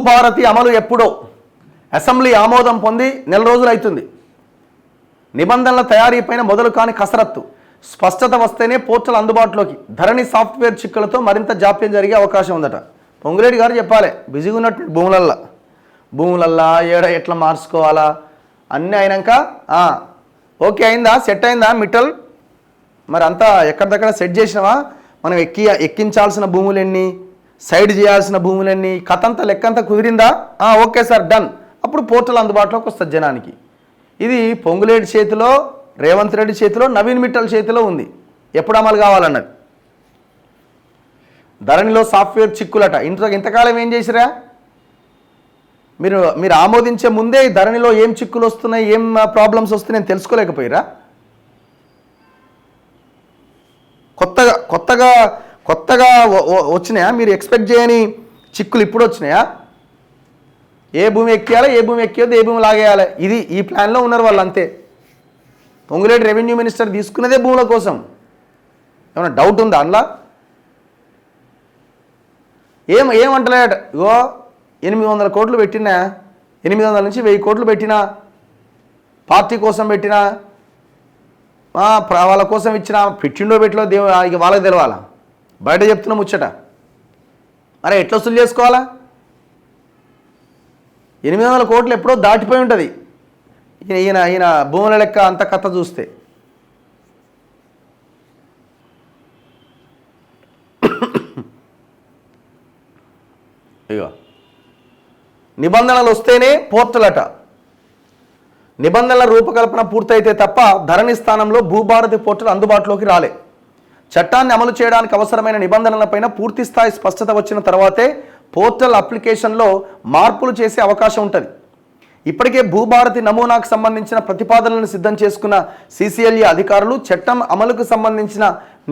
భూభారతి అమలు ఎప్పుడో అసెంబ్లీ ఆమోదం పొంది నెల రోజులు అవుతుంది. నిబంధనల తయారీపైన మొదలు కాని కసరత్తు. స్పష్టత వస్తేనే పోర్టల్ అందుబాటులోకి. ధరణి సాఫ్ట్వేర్ చిక్కులతో మరింత జాప్యం జరిగే అవకాశం ఉందట. పొంగులేటి గారు చెప్పాలి, బిజీగా ఉన్నట్టు భూములల్లా ఏడ ఎట్లా మార్చుకోవాలా అన్నీ అయినాక ఓకే అయిందా, సెట్ అయిందా మిట్టల్, మరి అంతా ఎక్కడిదక్కడ సెట్ చేసినావా, మనం ఎక్కించాల్సిన భూములు ఎన్ని, సైడ్ చేయాల్సిన భూములు ఎన్ని, కథంతా లెక్కంతా కుదిరిందా, ఓకే సార్ డన్, అప్పుడు పోర్టల్ అందుబాటులోకి వస్తుంది జనానికి. ఇది పొంగులేటి చేతిలో, రేవంత్ రెడ్డి చేతిలో, నవీన్ మిట్టల్ చేతిలో ఉంది ఎప్పుడు అమలు కావాలన్నది. ధరణిలో సాఫ్ట్వేర్ చిక్కులట. ఇంతకాలం ఏం చేసిరా మీరు ఆమోదించే ముందే ధరణిలో ఏం చిక్కులు వస్తున్నాయి, ఏం ప్రాబ్లమ్స్ వస్తున్నాయని తెలుసుకోలేకపోయిరా? కొత్తగా వచ్చినాయా? మీరు ఎక్స్పెక్ట్ చేయని చిక్కులు ఇప్పుడు వచ్చినాయా? ఏ భూమి ఎక్కియాలి, ఏ భూమి ఎక్కియొద్దు, ఏ భూమి లాగేయాలి, ఇది ఈ ప్లాన్లో ఉన్నారు వాళ్ళు అంతే. పొంగులేటి రెవెన్యూ మినిస్టర్ తీసుకున్నదే భూముల కోసం. ఏమైనా డౌట్ ఉందా అందులో? ఏమంటలేట, ఇగో 800 కోట్లు పెట్టినా, 800 నుంచి 1000 కోట్లు పెట్టినా, పార్టీ కోసం పెట్టినా, వాళ్ళ కోసం ఇచ్చిన, పెట్టిండో పెట్టిలో ఇక వాళ్ళకి తెలవాలా, బయట చెప్తున్నా ముచ్చట. అరే ఎట్లా వసూలు చేసుకోవాలా? 800 కోట్లు ఎప్పుడో దాటిపోయి ఉంటుంది ఈయన భూముల లెక్క అంత కథ చూస్తే. ఇగో నిబంధనలు వస్తేనే పోర్టల్ అట. నిబంధనల రూపకల్పన పూర్తయితే తప్ప ధరణి స్థానంలో భూభారతి పోర్టల్ అందుబాటులోకి రాలే. చట్టాన్ని అమలు చేయడానికి అవసరమైన నిబంధనలపైన పూర్తి స్థాయి స్పష్టత వచ్చిన తర్వాతే పోర్టల్ అప్లికేషన్లో మార్పులు చేసే అవకాశం ఉంటుంది. ఇప్పటికే భూభారతి నమూనాకు సంబంధించిన ప్రతిపాదనలను సిద్ధం చేసుకున్న సిసిఎల్ఏ అధికారులు చట్టం అమలుకు సంబంధించిన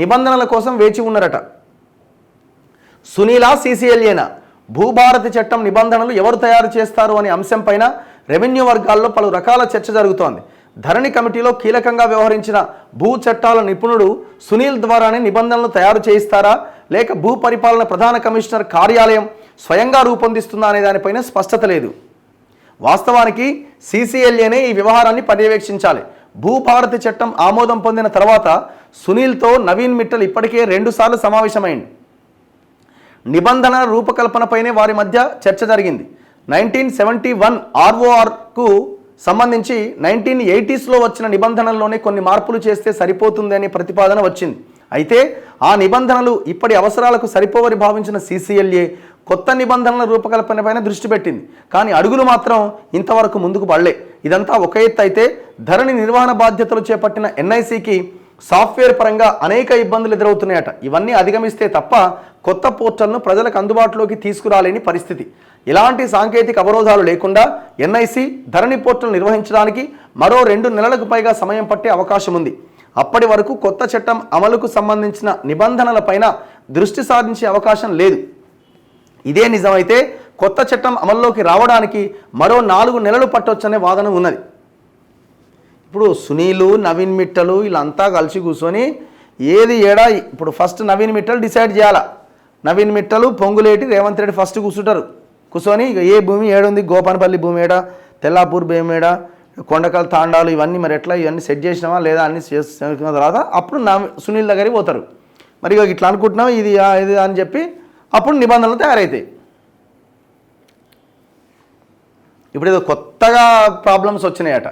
నిబంధనల కోసం వేచి ఉన్నారట. సునీలా సిసిఎల్ఏనా? భూభారతి చట్టం నిబంధనలు ఎవరు తయారు చేస్తారు అనే అంశంపైన రెవెన్యూ వర్గాల్లో పలు రకాల చర్చ జరుగుతోంది. ధరణి కమిటీలో కీలకంగా వ్యవహరించిన భూ చట్టాల నిపుణుడు సునీల్ ద్వారానే నిబంధనలు తయారు చేయిస్తారా, లేక భూ పరిపాలన ప్రధాన కమిషనర్ కార్యాలయం స్వయంగా రూపొందిస్తుందా అనే దానిపైన స్పష్టత లేదు. వాస్తవానికి సిసిఎల్ఏనే ఈ వ్యవహారాన్ని పర్యవేక్షించాలి. భూభారతి చట్టం ఆమోదం పొందిన తర్వాత సునీల్తో నవీన్ మిట్టల్ ఇప్పటికే 2 సార్లు సమావేశమైంది. నిబంధనల రూపకల్పనపైనే వారి మధ్య చర్చ జరిగింది. 1971 ఆర్ఓఆర్కు సంబంధించి 1980స్లో వచ్చిన నిబంధనల్లోనే కొన్ని మార్పులు చేస్తే సరిపోతుంది అనే ప్రతిపాదన వచ్చింది. అయితే ఆ నిబంధనలు ఇప్పటి అవసరాలకు సరిపోవని భావించిన సిసిఎల్ఏ కొత్త నిబంధనల రూపకల్పనపైన దృష్టి పెట్టింది. కానీ అడుగులు మాత్రం ఇంతవరకు ముందుకు పడలే. ఇదంతా ఒక ఎత్తు అయితే ధరణి నిర్వహణ బాధ్యతలు చేపట్టిన ఎన్ఐసికి సాఫ్ట్వేర్ పరంగా అనేక ఇబ్బందులు ఎదురవుతున్నాయట. ఇవన్నీ అధిగమిస్తే తప్ప కొత్త పోర్టల్ను ప్రజలకు అందుబాటులోకి తీసుకురాలేని పరిస్థితి. ఇలాంటి సాంకేతిక అవరోధాలు లేకుండా ఎన్ఐసి ధరణి పోర్టల్ నిర్వహించడానికి మరో 2 నెలలకు పైగా సమయం పట్టే అవకాశం ఉంది. అప్పటి వరకు కొత్త చట్టం అమలుకు సంబంధించిన నిబంధనలపైన దృష్టి సారించే అవకాశం లేదు. ఇదే నిజమైతే కొత్త చట్టం అమల్లోకి రావడానికి మరో 4 నెలలు పట్టొచ్చనే వాదన ఉన్నది. ఇప్పుడు సునీలు, నవీన్ మిట్టలు వీళ్ళంతా కలిసి కూర్చొని ఏది ఏడా ఇప్పుడు ఫస్ట్ నవీన్ మిట్టల్ డిసైడ్ చేయాలా. నవీన్ మిట్టలు, పొంగులేటి, రేవంత్ రెడ్డి ఫస్ట్ కూర్చొని ఇక ఏ భూమి ఏడుంది, గోపనపల్లి భూమి ఏడా, తెల్లాపూర్ భూమి ఏడా, కొండకల్ తాండాలు ఇవన్నీ మరి ఎట్లా ఇవన్నీ సెట్ చేసినావా లేదా అన్ని చేసుకున్న తర్వాత అప్పుడు సునీల్ దగ్గరికి పోతారు. మరి ఇక ఇట్లా అనుకుంటున్నాం ఇది అని చెప్పి అప్పుడు నిబంధనలు తయారవుతాయి. ఇప్పుడు ఏదో కొత్తగా ప్రాబ్లమ్స్ వచ్చినాయట.